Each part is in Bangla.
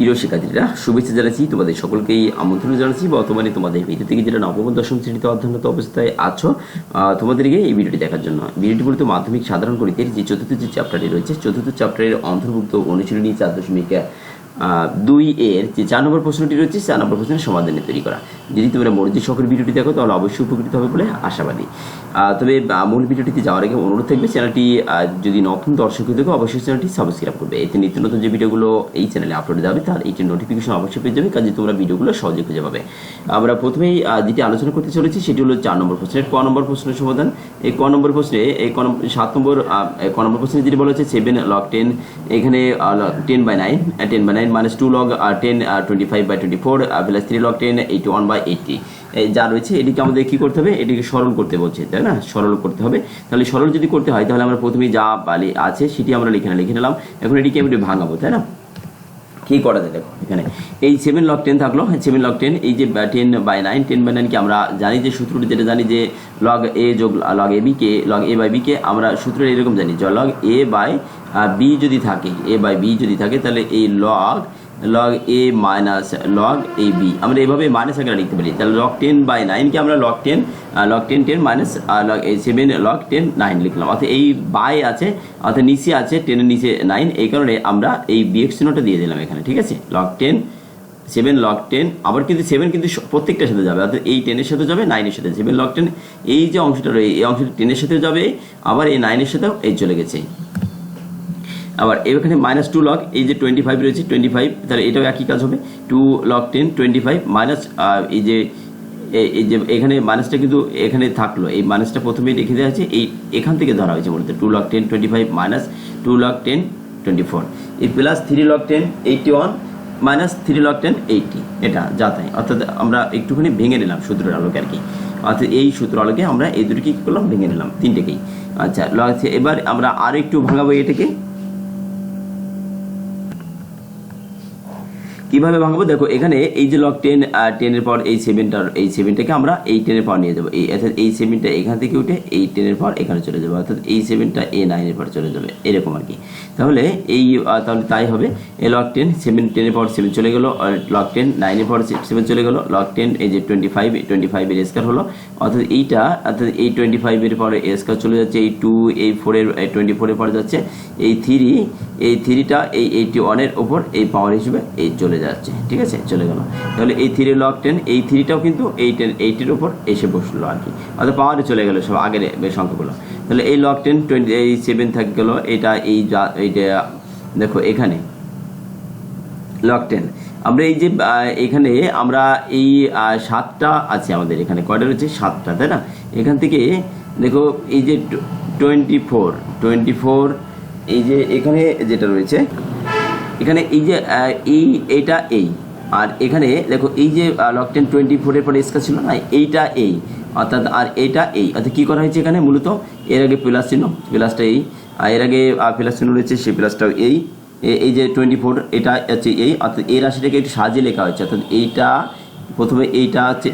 প্রিয় শিক্ষার্থীরা, শুভেচ্ছা জানাচ্ছি। তোমাদের সকলকেই আমন্ত্রণ জানাচ্ছি। বর্তমানে তোমাদের ভিডিও থেকে যেটা নবম ও দশম শ্রেণীতে অধ্যয়নরত অবস্থায় আছো, তোমাদেরকে এই ভিডিওটি দেখার জন্য। ভিডিওটি মূলত মাধ্যমিক সাধারণ গণিতের যে চতুর্থ যে চ্যাপ্টারটি রয়েছে, চতুর্থ চ্যাপ্টারের অন্তর্ভুক্ত অনুশীলনী 4.2 এর যে 4 নম্বর প্রশ্নটি রয়েছে, 4 নম্বর প্রশ্নের সমাধানে তৈরি করা। যদি তোমরা মনোযোগ সহকারে ভিডিওটি দেখো তাহলে অবশ্যই উপকৃত হবে বলে আশাবাদী। তবে মূল ভিডিওটিতে যাওয়ার আগে অনুরোধ থাকবে, চ্যানেলটি যদি নতুন দর্শক হয়ে থাকো অবশ্যই চ্যানেলটি সাবস্ক্রাইব করবে। এতে নিত্য নতুন যে ভিডিওগুলো এই চ্যানেলে আপলোড দেওয়া তার এইটির নোটিফিকেশন অবশ্যই পেয়ে যাবে, কাজে তোমরা ভিডিওগুলো সহজে খুঁজে পাবে। আমরা প্রথমেই যেটি আলোচনা করতে চলেছি সেটি হলো 4 নম্বর প্রশ্নের ক নম্বর প্রশ্নের সমাধান। এই ক নম্বর প্রশ্নে 7 নম্বর ক নম্বর প্রশ্নে যেটি বলা হচ্ছে 7 log 10, এখানে 10/9 minus 2 log 10 25/24 প্লাস 3 log 10 81/80 যা রয়েছে এটিকে আমাদের কি করতে হবে, এটিকে সরল করতে বলছে, তাই না? সরল করতে হবে। তাহলে সরল যদি করতে হয় তাহলে আমরা প্রথমে যা আছে সেটি আমরা লিখে নিলাম। এখন এটিকে আমি ভাঙাবো, তাই না? কি করা যায় দেখো, এখানে এই 7 log 10 থাকলো, 7 log 10 এই যে 10/9 কি আমরা জানি যে সূত্রটি যেটা জানি যে log a যোগ log ab K log a by b কে আমরা সূত্র এরকম জানি যে log a by b যদি থাকে, a by b যদি থাকে তাহলে এই log a minus log ab আমরা এভাবে মাইনাস আকারে লিখতে পারি। তাহলে log 10/9 কে আমরা log 10 minus log 7 log 10 9 লিখলাম। অর্থাৎ এই বাই আছে, অর্থাৎ নিচে আছে 10 এর নিচে 9, এই কারণে আমরা এই বিয়োগ চিহ্নটা দিয়ে দিলাম এখানে, ঠিক আছে? log 10 7 log 10 আবার কিন্তু 7 কিন্তু প্রত্যেকটার সাথে যাবে, অর্থাৎ এই 10 এর সাথে যাবে, 9 এর সাথে। 7 log 10 এই যে অংশটা রয়েছে এই অংশটা 10 এর সাথে যাবে, আবার এই 9 এর সাথেও এই চলে গেছে। আবার এখানে -2 log এই যে 25 রয়েছে 25, তাহলে এটাও একই কাজ হবে। 2 log 10 25 মাইনাস এই যে এখানে মাইনাসটা কিন্তু এখানে থাকলো, এই মাইনাসটা প্রথমেই রেখে দেওয়া আছে, এই এখান থেকে ধরা হয়েছে বলতে 2 log 10 25 মাইনাস 2 log 10 24 এই প্লাস 3 log 10 81 মাইনাস 3 log 10 80, এটা যা তাই। অর্থাৎ আমরা একটুখানি ভেঙে নিলাম সূত্রের আলোকে আর কি। অর্থাৎ এই সূত্র আলোকে আমরা এই দুটো কি করলাম, ভেঙে নিলাম তিনটেকেই। আচ্ছা, এবার আমরা আর একটু ভাঙাবো এটাকে। কিভাবে ভাঙবো দেখো, এখানে এই যে log 10 এর পর এই 7টাকে আমরা এই 10 এর পর নিয়ে যাবো, অর্থাৎ এই 7টা এখান থেকে উঠে এই 10 এর পর এখানে চলে যাবে, অর্থাৎ এই 7টা এই 9 এর পর চলে যাবে, এরকম আর কি। তাহলে তাহলে তাই হবে, এই log 10 10 এর পর 7 চলে গেল, log 10 9 এর পর 7 চলে গেল, log 10 এই যে 25 এর স্কয়ার হলো, অর্থাৎ এই 25 এর পরে স্কয়ার চলে যাচ্ছে, এই 2 এই 4 এর 24 এর পর যাচ্ছে, এই 3টা এই 81 এর উপর এই পাওয়ার হিসেবে এই চলে যাচ্ছে, ঠিক আছে? চলে গেল। তাহলে এই 3 log 10 এই 3টাও কিন্তু এই 80 এর উপর এসে বসলো আর কি, অর্থাৎ পাওয়ারে চলে গেল সব আগের সংখ্যাগুলো। তাহলে এই log 10 এই 7 থাকে গেল, এটা এইটা দেখো এখানে log 10 আমরা এই যে এখানে আমরা এই 7টা আছে আমাদের, এখানে কয়টা রয়েছে 7টা, তাই না? এখান থেকে দেখো এই যে 24 এই যে এখানে যেটা রয়েছে, এখানে এই যে এইটা এই, আর এখানে দেখো এই যে log 10 24 এর পরে স্কয়ার ছিল না, এইটা এই, অর্থাৎ আর এইটা এই, অর্থাৎ কি করা হয়েছে এখানে মূলত এর আগে প্লাস চিহ্ন, প্লাসটা এই, আর এর আগে প্লাস চিহ্ন রয়েছে সেই প্লাসটাও এই যে 24 এটা হচ্ছে এই, অর্থাৎ এই রাশিটাকে একটু সাজিয়ে লেখা হয়েছে, অর্থাৎ এইটা প্রথমে এইটা হচ্ছে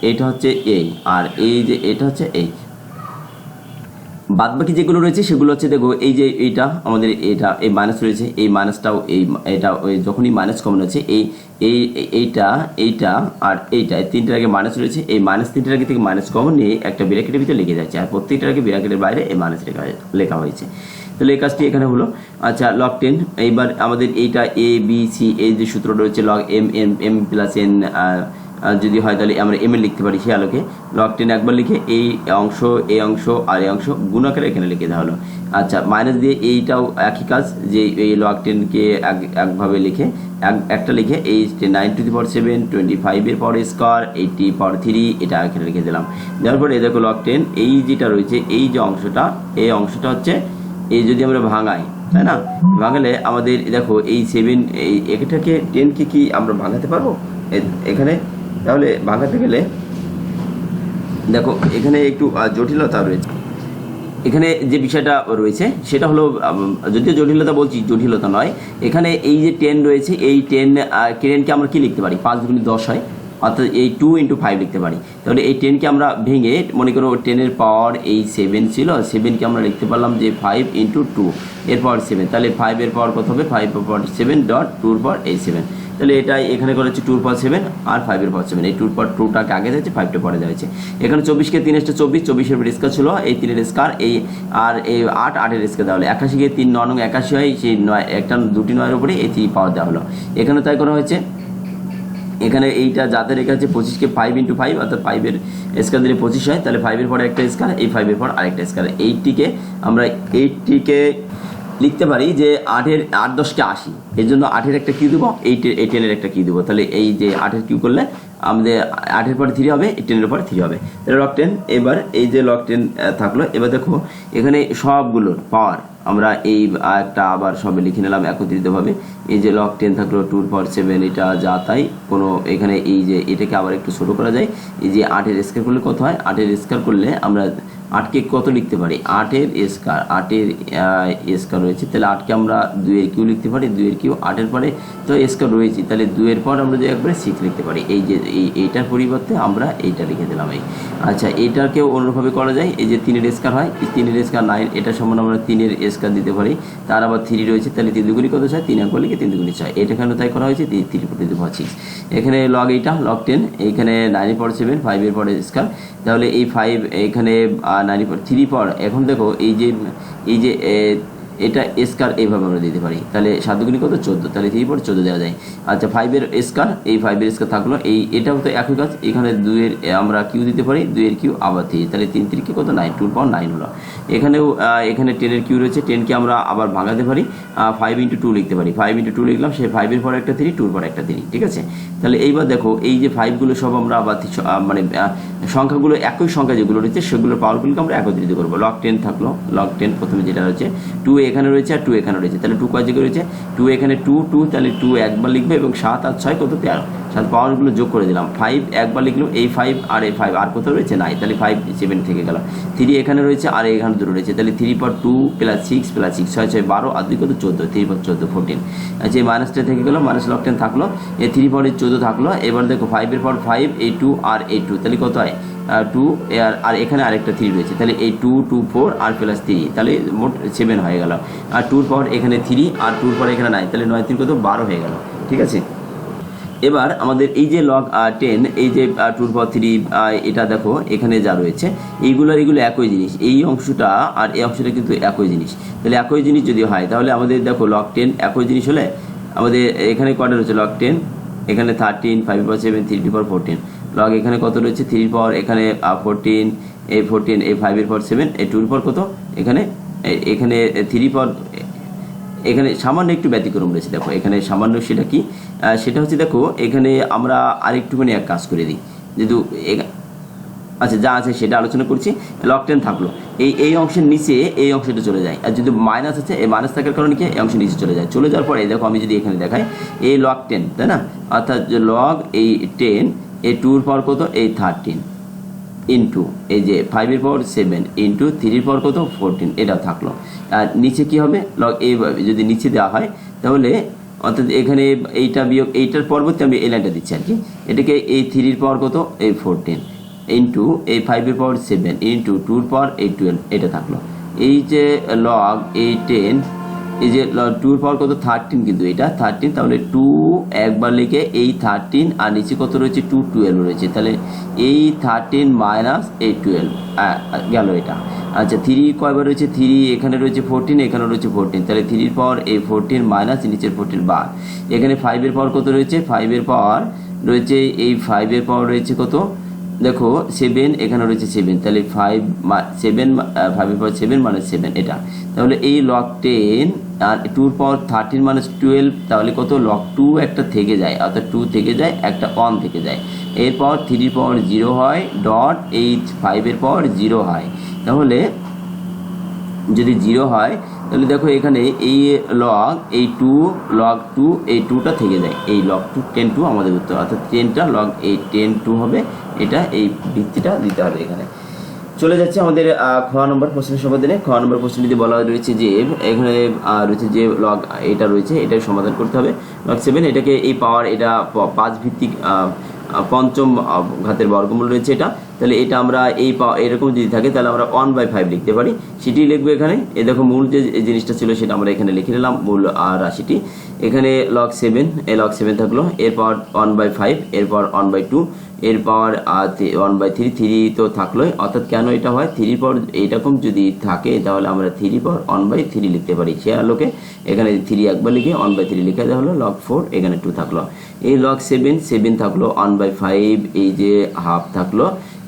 এইটা হচ্ছে এই, আর এই যে এটা হচ্ছে এই। বাদবাকি যেগুলো রয়েছে সেগুলো হচ্ছে দেখো এই যে এইটা আমাদের এটা এই মাইনাস রয়েছে, এই মাইনাসটাও এটা যখনই মাইনাস কমন হচ্ছে এইটা আর এইটা, এই তিনটার আগে মাইনাস রয়েছে, এই মাইনাস তিনটার আগে থেকে মাইনাস কমন নিয়ে একটা ব্র্যাকেটের ভিতরে লেগে যাচ্ছে, আর প্রত্যেকটার আগে ব্র্যাকেটের বাইরে এই মাইনাস লেখা হয়েছে। তাহলে এই কাজটি এখানে হলো। আচ্ছা, log 10 এইবার আমাদের এইটা a b c এই যে সূত্র রয়েছে log m প্লাস n যদি হয় তাহলে আমরা এম এ লিখতে পারি সেই আলোকে। log 10 একবার লিখে এই অংশ আর এই অংশ গুণ আকারে এখানে লিখে দেওয়া হলো। আচ্ছা, মাইনাস দিয়ে এইটাও একই কাজ, যে এই log 10 কে একভাবে লিখে একটা লিখে এই 9⁷ 25 এর পর স্কয়ার 80 পর 3 এটা এখানে লিখে দিলাম। দেওয়ার পরে দেখো log 10 এই যেটা রয়েছে এই যে অংশটা, এই অংশটা হচ্ছে এই যদি আমরা ভাঙাই, তাই না? ভাঙালে আমাদের দেখো এই 7 এটাকে 10 কে কি আমরা ভাঙাতে পারবো এখানে? তাহলে ভাঙাতে গেলে দেখো এখানে একটু জটিলতা রয়েছে। এখানে যে বিষয়টা রয়েছে সেটা হলো, যদিও জটিলতা বলছি, জটিলতা নয়, এখানে এই যে 10 রয়েছে, এই 10কে আমরা কি লিখতে পারি, 5 × 10 হয়, অর্থাৎ এই 2 × 5 লিখতে পারি। তাহলে এই 10কে আমরা ভেঙে মনে করো 10-এর পাওয়ার এই 7 ছিল, 7কে আমরা লিখতে পারলাম যে 5 × 2 এর পাওয়ার 7, তাহলে 5-এর পাওয়ার কত হবে 5-এর পাওয়ার 7 ডট 2-এর পাওয়ার এই 7, তাহলে এটা এখানে করা হচ্ছে 2-এর পাওয়ার 7 আর 5-এর পাওয়ার 7, এই 2-এর পাওয়ার 2টাকে আগে যাচ্ছে 5টা পরে যাচ্ছে। এখানে 24কে 3 * 24, 24-এর স্কয়ার ছিল এই 3-এর স্কয়ার, এই আর এই 8, 8-এর স্কয়ার দেওয়া হলো, 81কে 3 9 × 81 হয়, সেই 9 একটা 2টি 9-এর উপরে এই 3 পাওয়ার দেওয়া হলো। এখানে তাই করা হয়েছে, এখানে এইটা যাতে রেখা আছে 25কে 5 × 5 অর্থাৎ 5-এর স্কয়ার দিলে 25 হয়, তাহলে 5-এর পরে একটা স্কয়ার, এই 5-এর পর আরেকটা স্কয়ার, এইটিকে আমরা লিখতে পারি যে 8-এর 8 10কে 80, এর জন্য 8-এর একটা কিউ দেবো, এই 10-এর একটা কিউ দেবো, তাহলে এই যে 8-এর কিউ করলে আমাদের 8-এর পরে 3 হবে, 10-এর পরে 3 হবে, তাহলে log 10। এবার এই যে log 10 থাকলো, এবার দেখো এখানে সবগুলোর পাওয়ার আমরা এই একটা আবার সবে লিখে নিলাম একত্রিতভাবে। এই যে log 10 থাকলো 2-এর পাওয়ার 7, এটা যা তাই কোনো এখানে এই যে এটাকে আবার একটু ছোটো করা যায়, এই যে 8-এর স্কয়ার করলে কত হয়, 8-এর স্কয়ার করলে আমরা 8কে কত লিখতে পারি, 8-এর স্কয়ার, 8-এর স্কয়ার রয়েছে, তাহলে 8কে আমরা 2-এর কিউ লিখতে পারি, 2-এর কিউ 8-এর পরে তো স্কয়ার রয়েছে, তাহলে 2-এর পর আমরা যে একবারে 6 লিখতে পারি, এই যে এইটার পরিবর্তে আমরা এইটা লিখে দিলাম এই। আচ্ছা, এইটাকেও অন্যভাবে করা যায়, এই যে 3-এর স্কয়ার হয়, এই 3-এর স্কয়ার 9, এটা সমান আমরা 3-এর স্কয়ার দিতে পারি, তার আবার 3 রয়েছে, তাহলে 3 দুগুণি কত 6, 3 একবার লিখে 3 দুগুণি 6, এটা কেন তাই করা হয়েছে 3 × 6। এখানে log এইটা log 10, এইখানে 9-এর পর 7, 5-এর পরে স্কয়ার, তাহলে এই 5 এখানে 9-এর পর 3 পর, এখন দেখো এই যে এটা স্কয়ার এইভাবে আমরা দিতে পারি, তাহলে 7 দুগুণি কত 14, তাহলে 3 পর 14 দেওয়া যায়। আচ্ছা, 5-এর স্কয়ার, এই 5-এর স্কয়ার থাকলো, এই এটাও তো একই কাজ, এখানে 2-এর আমরা কিউ দিতে পারি, 2-এর কিউ আবার 3, তাহলে 3 3 কত 9, 2-এর পাওয়ার 9 হলো। এখানেও এখানে 10-এর কিউ রয়েছে, 10কে আমরা আবার ভাঙাতে পারি, 5 × 2 লিখতে পারি, 5 × 2 লিখলাম, সেই 5-এর পর একটা 3, 2-এর পর একটা 3, ঠিক আছে। তাহলে এইবার দেখো এই যে 5গুলো সব আমরা আবার মানে সংখ্যাগুলো একই সংখ্যা যেগুলো রয়েছে সেগুলোর পাওয়ারগুলোকে আমরা একত্রিত করবো। log 10 থাকলো, log 10 প্রথমে যেটা রয়েছে 2 এখানে রয়েছে আর 2 এখানে রয়েছে, তাহলে 2 কয় জায়গায় রয়েছে, 2 এখানে 2 2, তাহলে 2 একবার লিখবে এবং 7 আর 6 কত 13, 7 পাওয়ারগুলো যোগ করে দিলাম, 5 একবার লিখলাম, এই 5 আর এই 5 আর কোথাও রয়েছে নাই, তাহলে 5 7 থেকে গেল, 3 এখানে রয়েছে আর এখানে 2 রয়েছে, তাহলে 3 পর 2 + 6 + 6 6 6 12 আর 2 কত 14, 3 পর 14 14। আচ্ছা, এই -10 থেকে গেল, log 10 থাকলো, এই 3 পরে 14 থাকলো। এবার দেখো 5-এর পর 5, এই 2 আর এই 2, তাহলে কত হয় 2, আর এখানে আরেকটা 3 রয়েছে, তাহলে এই 2 2 4 আর +3, তাহলে মোট 7 হয়ে গেল, আর 2-এর পর এখানে 3 আর 2-এর পর এখানে 9, তাহলে 9 3 কত 12 হয়ে গেল, ঠিক আছে। এবার আমাদের এই যে log 10, এই যে 2-এর পাওয়ার 3, এটা দেখো এখানে যা রয়েছে এগুলো একই জিনিস, এই অংশটা আর এই অংশটা কিন্তু একই জিনিস, তাহলে একই জিনিস যদি হয় তাহলে আমাদের দেখো log 10 একই জিনিস হলে আমাদের এখানে কয়টা রয়েছে log 10, এখানে 13, 5-এর পাওয়ার 7, 3-এর পাওয়ার 14, log এখানে কত রয়েছে 3-এর পাওয়ার এখানে 14, এই 14, এই 5-এর পাওয়ার 7, এই 2-এর পাওয়ার কত এখানে 3-এর পাওয়ার, এখানে সামান্য একটু ব্যতিক্রম রয়েছে, দেখো এখানে সামান্য, সেটা কি, সেটা হচ্ছে দেখো এখানে আমরা আরেকটুখানি এক কাজ করে দিই, যেহেতু আচ্ছা যা আছে সেটা আলোচনা করছি। log 10 থাকলো, এই অংশের নিচে এই অংশটা চলে যায়, আর যদি মাইনাস আছে এই মাইনাস থাকার কারণে কি এই অংশ নিচে চলে যায়, চলে যাওয়ার পরে দেখো আমি যদি এখানে দেখাই এই log 10, তাই না, অর্থাৎ log এই 10, এই 2-এর পাওয়ার কত এই 13 ইন্টু এই যে 5-এর পাওয়ার 7 ইন্টু 3-এর পাওয়ার কত 14, এটা থাকলো। আর নিচে কি হবে log এইভাবে যদি নিচে দেওয়া হয় তাহলে অর্থাৎ এখানে এইটা বিয়োগ এইটার পরবর্তী আমি এই লাইনটা দিচ্ছি আর কি, এটাকে এই 3-এর পাওয়ার কত এই 14 ইন্টু এই 5-এর পাওয়ার 7 ইন্টু 2-এর পাওয়ার এই 12, এটা থাকলো। এই যে log এই 10, এই যে 2-এর পাওয়ার কত 13, কিন্তু এটা 13, তাহলে 2 একবার লিখে এই 13 আর নিচে কত রয়েছে 2 12 রয়েছে, তাহলে এই 13 মাইনাস এই 12 গেল এটা। আচ্ছা, 3 কয়বার রয়েছে 3 এখানে রয়েছে 14, এখানে রয়েছে 14, তাহলে 3-এর পাওয়ার এই 14 মাইনাস নিচের 14 বার, এখানে 5-এর পাওয়ার কত রয়েছে, 5-এর পাওয়ার রয়েছে এই 5-এর পাওয়ার রয়েছে কত দেখো 7, এখানে রয়েছে 7, তাহলে 5-7 5-এর পাওয়ার 7 - 7 এটা, তাহলে এই log 10 আর 2-এর পাওয়ার 13 - 12, তাহলে কত log 2 একটা থেকে যায়, অর্থাৎ 2 থেকে যায়, একটা 1 থেকে যায়, এরপর 3-এর পাওয়ার 0 হয় ডট এই 5-এর পাওয়ার 0 হয়, তাহলে যদি 0 হয় তাহলে দেখো এখানে এই log এই 2 log 2 এই 2টা থেকে যায়, এই log 2 10 2 আমাদের উত্তর, অর্থাৎ 10টা log এই 10 2 হবে, এটা এই ভিত্তিটা দিতে হবে। এখানে চলে যাচ্ছে আমাদের খ নম্বর প্রশ্নের সমাধানে। খ নম্বর প্রশ্নটিতে বলা রয়েছে যে এখানে রয়েছে যে log এটা রয়েছে, এটার সমাধান করতে হবে log 7, এটাকে এই পাওয়ার এটা 5 ভিত্তিক পঞ্চম ঘাতের বর্গমূল রয়েছে এটা, তাহলে এটা আমরা এরকম যদি থাকে তাহলে আমরা 1/5 লিখতে পারি, সেটি লিখবো এখানে। এই দেখো মূল যে জিনিসটা ছিল সেটা আমরা এখানে লিখে নিলাম, মূল রাশিটি এখানে log 7, এই log 7 থাকলো, এরপর 1/5, এরপর 1/2, এরপর 1/3, 3 তো থাকলোই, অর্থাৎ কেন এটা হয় 3 পর এইরকম যদি থাকে তাহলে আমরা 3 পর 1/3 লিখতে পারি। সে আলোকে এখানে 3 একবার লিখে 1/3 লিখে দেওয়া হলো, log 4 এখানে 2 থাকলো, এই log 7 থাকলো, 1/5 এই যে হাফ থাকলো।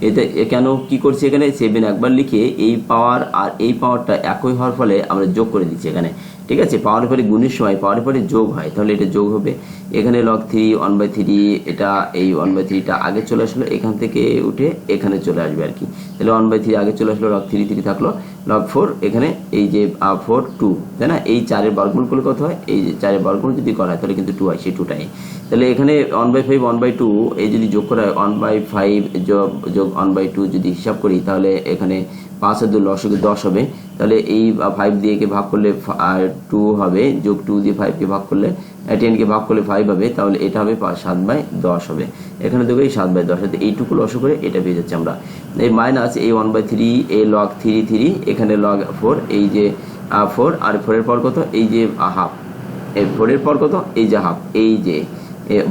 এতে কেন কি করছি এখানে 7 একবার লিখে এই পাওয়ার আর এই পাওয়ারটা একই হওয়ার ফলে আমরা যোগ করে দিচ্ছি এখানে, ঠিক আছে। পাওয়ারের পরে গুণের সময় পাওয়ারের পরে যোগ হয়, তাহলে এটা যোগ হবে এখানে log 3 1/3, এটা এই 1/3টা আগে চলে আসলো, এখান থেকে উঠে এখানে চলে আসবে আর কি, তাহলে 1/3 আগে চলে আসলো, log 3 থাকলো, log 4 এখানে এই যে 4 2, তাই না। এই 4-এর বর্গমূল করলে কত হয়, এই যে 4-এর বর্গমূল যদি করা হয় তাহলে কিন্তু 2 হয়, সেই 2টাই। তাহলে এখানে 1/5 1/2 এই যদি যোগ করা হয় 1/5 যোগ 1/2 যদি হিসাব করি তাহলে এখানে 5 আর 2 লসাগু 10 হবে, তাহলে এই 5 দিয়ে কে ভাগ করলে 2 হবে, যোগ 2 দিয়ে 5 কে ভাগ করলে 10 কে ভাগ করলে 5 হবে, তাহলে এটা হবে 7/10 হবে। এখানে দেখো এই 7/10 সাথে এইটুকু লসা করে এটা পেয়ে যাচ্ছে আমরা, এই মাইনাস এই 1/3, এই log 3 এখানে log 4, এই যে 4 আর 4 এর পর কত, এই যে হাফ, এই 4 এর পর কত, এই যে হাফ, এই যে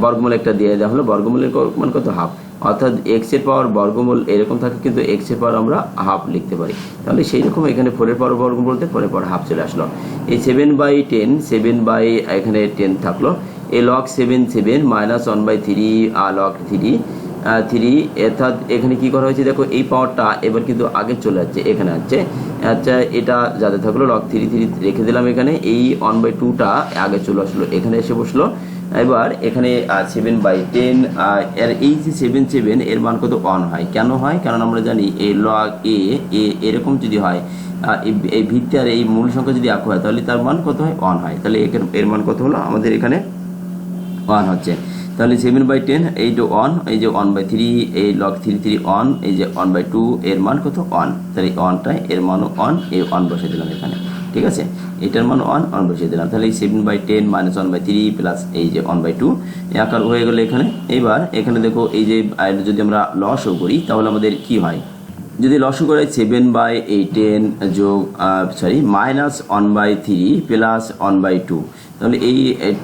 বর্গমূল একটা দিয়ে দেওয়া হলো, বর্গমূলের মান কত হাফ, অর্থাৎ x এর পাওয়ার বর্গমূল এরকম থাকে কিন্তু x এর পাওয়ার আমরা হাফ লিখতে পারি, তাহলে সেই রকম এখানে 4 এর পাওয়ার বর্গমূল বলতে 4 এর পাওয়ার হাফ চলে আসলো। এই 7/10 এখানে 10 থাকলো, এই log 7 মাইনাস 1/3 log 3 অর্থাৎ এখানে কি করা হয়েছে দেখো এই পাওয়ারটা এবার কিন্তু আগে চলে যাচ্ছে, এখানে আছে, আচ্ছা এটা যাতে থাকলো log 3 রেখে দিলাম এখানে, এই 1/2টা আগে চলে আসলো, এখানে এসে বসলো। এবার এখানে 7/10 এর এই যে 7 এর মান কত 1 হয়, কেন হয়, কারণ আমরা জানি এই log a এরকম যদি হয়, এই ভিত্তি আর এই মূল সংখ্যা যদি এক হয় তাহলে তার মান কত হয় 1 হয়, তাহলে এর মান কত হলো আমাদের এখানে 1 হচ্ছে, তাহলে 7/10 এই যে 1, এই যে 1/3 এই log 3 1, এই যে 1/2 এর মান কত 1, তাহলে 1টাই এর মানও 1, এই 1 বসে দিলাম এখানে, ঠিক আছে, এটার মান 1 বসিয়ে দিলাম, তাহলে এই 7/10 মাইনাস 1/3 প্লাস এই যে 1/2 আকার হয়ে গেল এখানে। এবার এখানে দেখো এই যে যদি আমরা লসও করি তাহলে আমাদের কি হয়, যদি লসও করে 7/10 যোগ মাইনাস 1/3 প্লাস 1/2, তাহলে এই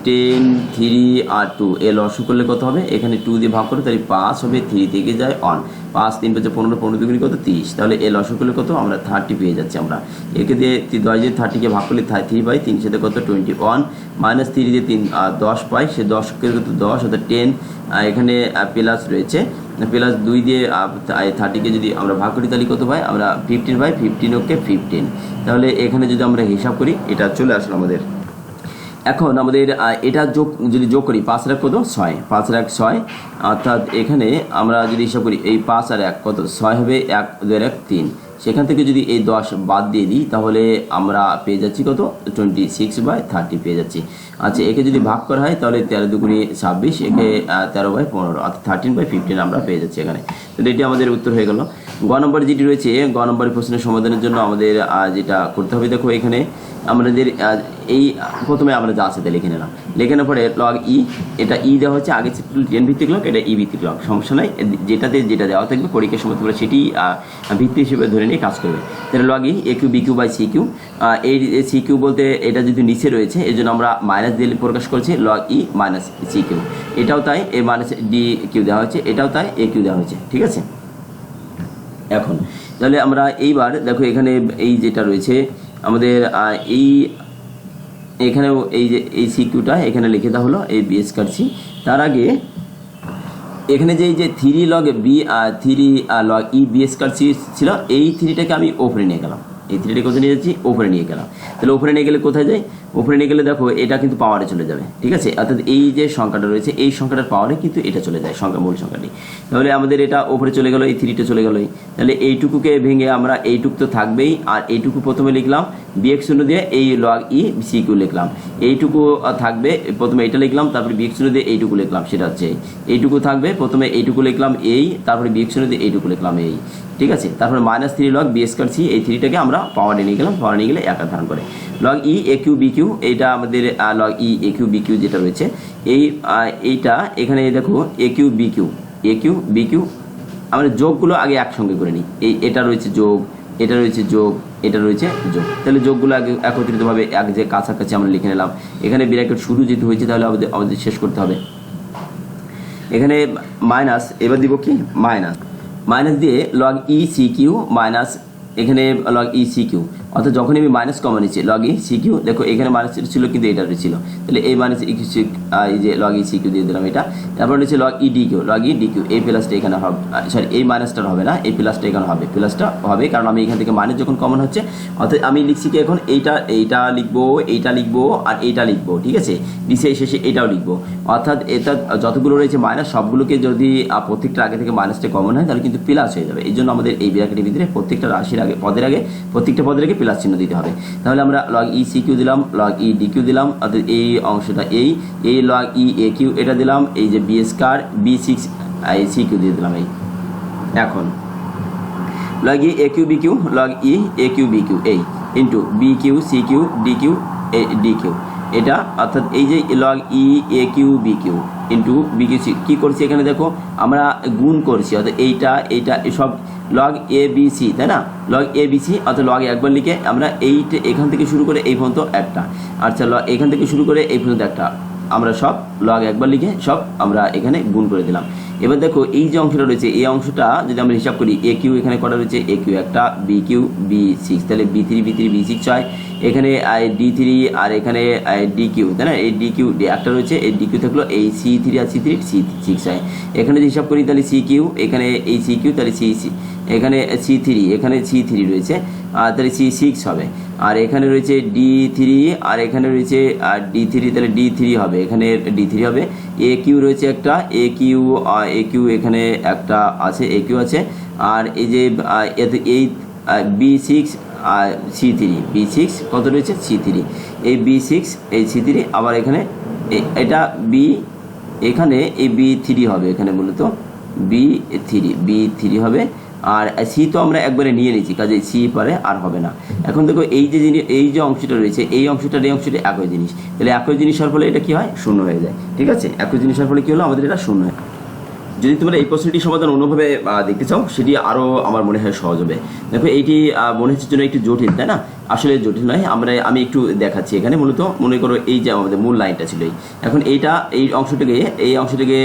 10 3 আর 2 এ লসও করলে কত হবে, এখানে 2 দিয়ে ভাগ করে তাহলে 5 হবে, 3 থেকে যায় 1, 5 3 5 15, 15 দুগুণে কত 30, তাহলে এ লসও করলে কত আমরা 30 পেয়ে যাচ্ছি আমরা, একে দিয়ে 10 দিয়ে 30কে ভাগ করলে 3/3 সাথে কত 21, মাইনাস 3 দিয়ে 3 10 পাই, সে 10 কে কত 10 অর্থাৎ 10, এখানে প্লাস রয়েছে, প্লাস 2 দিয়ে 30কে যদি আমরা ভাগ করি তাহলে কত পাই আমরা 15/15 ওকে 15, তাহলে এখানে যদি আমরা হিসাব করি এটা চলে আসলো আমাদের। এখন আমাদের এটা যদি যোগ করি 5 আর 1 কত 6, 5 আর 1 6, অর্থাৎ এখানে আমরা যদি হিসাব করি এই 5 আর 1 কত 6 হবে, 1 2 আর 1 3, সেখান থেকে যদি এই 10 বাদ দিয়ে দিই তাহলে আমরা পেয়ে যাচ্ছি কত 26/30 পেয়ে যাচ্ছি। আচ্ছা একে যদি ভাগ করা হয় তাহলে 13 দুগুণে 26, একে 13/15 অর্থাৎ 13/15 আমরা পেয়ে যাচ্ছি এখানে, তো এটি আমাদের উত্তর হয়ে গেল। গ নম্বর যেটি রয়েছে, গ নম্বরের প্রশ্নের সমাধানের জন্য আমাদের যেটা করতে হবে দেখো এখানে আমাদের এই প্রথমে আমরা যা আছে লিখে নিলাম, লিখে নেওয়ার পরে log e, এটা ই দেওয়া হচ্ছে আগে টেন ভিত্তিক লগ, এটা ই ভিত্তিক লগ, সমস্যা নাই, যেটাতে যেটা দেওয়া থাকবে পরীক্ষার সময় তোমরা সেটি ভিত্তি হিসেবে ধরে নিয়ে কাজ করবে। তাহলে log e a cube B Q by C Q, এই সি কিউ বলতে এটা যদি নিচে রয়েছে এই জন্য আমরা মাইনাস দিয়ে প্রকাশ করছি log e minus C cube, এটাও তাই এ মাইনাস ডি কিউ দেওয়া হয়েছে, এটাও তাই এ কিউ দেওয়া হয়েছে, ঠিক আছে। এখন তাহলে আমরা এইবার দেখো এখানে এই যেটা রয়েছে আমাদের এই এখানেও এই যে এই সিকিউটা এখানে লিখে দেওয়া হলো, এই বিএস কাটছি, তার আগে এখানে যে এই যে 3 log বি 3 log ই বিএস কাটছি ছিল, এই 3টাকে আমি ওপরে নিয়ে গেলাম, এই 3টাকে কোথায় নিয়ে যাচ্ছি ওপরে নিয়ে গেলাম, তাহলে ওপরে নিয়ে গেলে কোথায় যাই, ওপরে নিয়ে গেলে দেখো এটা কিন্তু পাওয়ারে চলে যাবে, ঠিক আছে, অর্থাৎ এই যে সংখ্যাটা রয়েছে এই সংখ্যাটার পাওয়ারে কিন্তু এটা চলে যায় সংখ্যা মূল সংখ্যাটি, তাহলে আমাদের এটা ওপরে চলে গেল, এই 3টা চলে গেল, তাহলে এইটুকুকে ভেঙে আমরা এইটুকু তো থাকবেই, আর এইটুকু প্রথমে লিখলাম বিএক্স শূন্য দিয়ে এই log ই সি কিউ লিখলাম, এইটুকু থাকবে প্রথমে এটা লিখলাম, তারপরে বিএক্স শূন্য দিয়ে এইটুকু লিখলাম, সেটা হচ্ছে এইটুকু থাকবে প্রথমে এইটুকু লিখলাম এই, তারপরে বিএক্স শূন্য দিয়ে এইটুকু লিখলাম এই, ঠিক আছে, তারপরে -3 log বিএস কাটছি, এই 3টাকে আমরা পাওয়ারে নিয়ে গেলাম, পাওয়ারে নিয়ে গেলে একা ধারণ করে log E A Q B Q, এইটা আমাদের log E A Q B Q যেটা রয়েছে এইটা এখানে দেখো এ কিউ বি কিউ, এ কিউ বি কিউ, আমরা যোগগুলো আগে একসঙ্গে করে নিই। এটা রয়েছে যোগ, এটা রয়েছে যোগ, এটা রয়েছে যোগ, তাহলে যোগগুলো আগে একত্রিতভাবে এক যে কাছাকাছি আমরা লিখে নিলাম। এখানে ব্র্যাকেট শুরু যেহেতু হয়েছে তাহলে আমাদের শেষ করতে হবে। এখানে মাইনাস, এবার দিব কি মাইনাস দিয়ে লগ ই সি কিউ মাইনাস, এখানে লগ ই সি কিউ, অর্থাৎ যখন আমি মাইনাস কমন নিচ্ছি লগ ই সি কিউ, দেখো এখানে মাইনাস ছিল কিন্তু এটা ছিল, তাহলে এই মাইনাস এই যে লগ ই সি কিউ দিয়ে দিলাম এটা। তারপর হচ্ছে log e D cube, log e D cube, এই প্লাসটা এখানে হবে, সরি এই মাইনাসটা হবে না, এই প্লাসটা এখানে হবে, প্লাসটা হবে কারণ আমি এখান থেকে মাইনাস যখন কমন হচ্ছে, অর্থাৎ আমি লিখছি কি এখন এইটা লিখবো, এইটা লিখবো আর এইটা লিখবো, ঠিক আছে, নিচে শেষে এটাও লিখবো, অর্থাৎ এটা যতগুলো রয়েছে মাইনাস সবগুলোকে যদি প্রত্যেকটা আগে থেকে মাইনাসটা কমন হয় তাহলে কিন্তু প্লাস হয়ে যাবে। এই জন্য আমাদের এই ব্র্যাকেটের ভিতরে প্রত্যেকটা রাশির আগে প্রত্যেকটা পদের আগে প্লাস চিহ্ন দিতে হবে। তাহলে আমরা লগ ই সি কিউ দিলাম, লগ ই ডি কিউ দিলাম, অর্থাৎ এই অংশটা এই লগ ই এ কিউ এটা দিলাম, এই যে বি স্কয়ার বি সিক্স এই সি কিউ দিয়ে দিলাম। এই এখন log E A Q B Q, log E A Q B Q এই into B Q C Q D Q D Q, এটা অর্থাৎ এই যে log E A Q B Q into B Q C, কী করছি এখানে দেখো আমরা গুণ করছি, অর্থাৎ এইটা সব লগ এ বি সি, তাই না, লগ এ বি সি, অর্থাৎ লগ একবার লিখে আমরা এখান থেকে শুরু করে এই পর্যন্ত একটা, আচ্ছা এখান থেকে শুরু করে এই পর্যন্ত একটা, আমরা সব লগ একবার লিখে সব আমরা এখানে গুণ করে দিলাম। এবার দেখো এই যে অংশটা রয়েছে এই অংশটা যদি আমরা হিসাব করি, এ কিউ এখানে কটা রয়েছে, এ কিউ একটা, বি কিউ বি সিক্স, তাহলে বি থ্রি বি সিক্স হয়, এখানে ডি থ্রি আর এখানে ডি কিউ, তাই না, এই ডি কিউ একটা রয়েছে, এই ডি কিউ থাকলো, এই সি থ্রি আর সি থ্রি সি সিক্স হয়। এখানে যদি হিসাব করি তাহলে সি কিউ, এখানে এই সি কিউ, তাহলে এখানে সি থ্রি, এখানে সি থ্রি রয়েছে, আর তাহলে সি সিক্স হবে, আর এখানে রয়েছে ডি থ্রি আর এখানে রয়েছে ডি থ্রি, তাহলে ডি থ্রি হবে, এখানে ডি থ্রি হবে, এ কিউ রয়েছে একটা, এ কিউ এখানে একটা আছে, এ কিউ আছে, আর এই যে এই B six C three, B six কত রয়েছে সি থ্রি, এই বি সিক্স এই সি থ্রি, আবার এখানে এটা বি, এখানে এই বি থ্রি হবে, এখানে মূলত বি থ্রি হবে, আর সি তো আমরা একবারে নিয়ে নিয়েছি, কাজে সি পরে আর হবে না। এখন দেখো এই যে অংশটা রয়েছে এই অংশটা একই জিনিস, তাহলে একই জিনিস হওয়ার ফলে এটা কি হয়, শূন্য হয়ে যায়, ঠিক আছে, একই জিনিস হওয়ার ফলে কি হলো আমাদের এটা শূন্য হয়। যদি তোমরা এই প্রশ্নটি সমাধান অন্যভাবে দেখতে চাও সেটি আরও আমার মনে হয় সহজ হবে। দেখো এইটি মনে হচ্ছে জন্য একটু জটিল, তাই না, আসলে জটিল নয়, আমি একটু দেখাচ্ছি। এখানে মূলত মনে করো এই যে আমাদের মূল লাইনটা ছিল, এখন এই অংশটাকে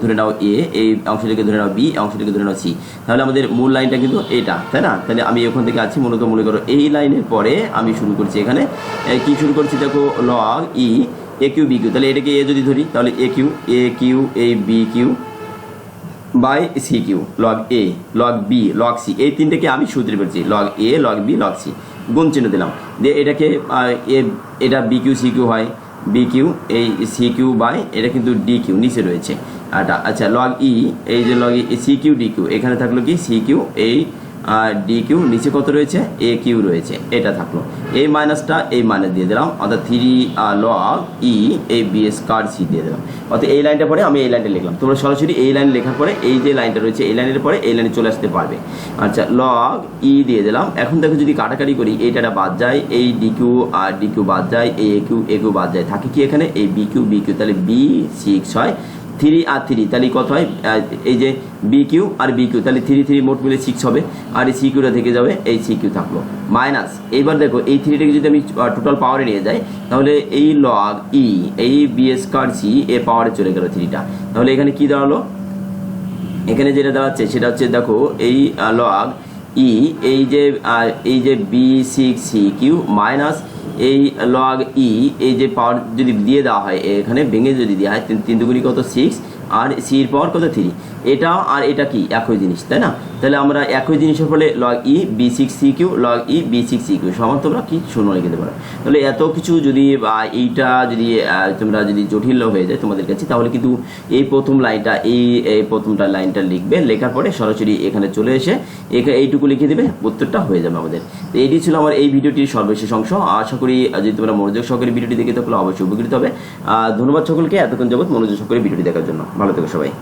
ধরে নাও এ, এই অংশটাকে ধরে নাও বি, অংশটাকে ধরে নাও সি, তাহলে আমাদের মূল লাইনটা কিন্তু এটা, তাই না, তাহলে আমি ওখান থেকে আছি মূলত মনে করো এই লাইনের পরে আমি শুরু করছি, এখানে কি শুরু করছি দেখো log E A Q B Q, তাহলে এটাকে এ যদি ধরি তাহলে এ কিউ এই B Q by C Q, log A log B log C, এই তিনটাকে আমি সূত্রে পেয়েছি, log A log B log C, গুণ চিহ্ন দিলাম দিয়ে এটাকে এটা বি কিউ সি কিউ হয়, বি কিউ এই সি কিউ বাই এটা কিন্তু ডি কিউ নিচে রয়েছে, আচ্ছা লগ ই এই যে লগ ই সি কিউ ডি কিউ, এখানে থাকলো কি সি কিউ এই ডি কিউ, নিচে কত রয়েছে এ কিউ রয়েছে, এটা থাকলো, এই মাইনাসটা এই মাইনাস দিয়ে দিলাম, অর্থাৎ থ্রি লগ ই এই বি স্কয়ার সি দিয়ে দিলাম, অর্থাৎ এই লাইনটা পরে আমি এই লাইনটা লিখলাম, তোমরা সরাসরি এই লাইন লেখার পরে এই যে লাইনটা রয়েছে এই লাইনের পরে এই লাইনে চলে আসতে পারবে। আচ্ছা লগ ই দিয়ে দিলাম, এখন দেখো যদি কাটাকাটি করি এইটা বাদ যায়, এই D Q R D Q বাদ যায়, এই এ কিউ বাদ যায়, থাকে কি এখানে এই বি কিউ তাহলে বি সিক্স হয়, থ্রি আর থ্রি তাহলে কত হয়, এই যে B Q R B Q তাহলে থ্রি মোট মিলে সিক্স হবে, আর এই সি কিউটা থেকে যাবে, এই সি কিউ থাকলো মাইনাস, এইবার দেখো এই থ্রিটাকে যদি আমি টোটাল পাওয়ারে নিয়ে যাই তাহলে এই লগ ই এই বি স্কয়ার সি এর পাওয়ারে চলে গেল থ্রিটা, তাহলে এখানে কি দাঁড়ালো, এখানে যেটা দাঁড়াচ্ছে সেটা হচ্ছে দেখো এই লগ ই এই যে B six C Q minus এই লগ ই এই যে পাওয়ার যদি দিয়ে দেওয়া হয় এখানে ভেঙে যদি দেওয়া হয় 3 দুগুণি কত 6 আর সির পাওয়ার কত 3, এটা আর এটা কি একই জিনিস, তাই না, তাহলে আমরা একই জিনিসের ফলে log E B six C Q log E B six C Q সমান তোমরা কি শূন্য লিখে দিতে পারো। তাহলে এত কিছু যদি এইটা যদি তোমরা যদি জটিল হয়ে যায় তোমাদের কাছে তাহলে কিন্তু এই প্রথম লাইনটা এই প্রথমটা লাইনটা লিখবে, লেখার পরে সরাসরি এখানে চলে এসে এইটুকু লিখে দেবে, উত্তরটা হয়ে যাবে আমাদের। তো এটি ছিল আমার এই ভিডিওটির সর্বশেষ অংশ। আশা করি যদি তোমরা মনোযোগ সহকারে ভিডিওটি দেখে তাহলে অবশ্যই উপকৃত হবে। ধন্যবাদ সকলকে এতক্ষণ যাবত মনোযোগ সহকারে ভিডিওটি দেখার জন্য। ভালো থেকো সবাই।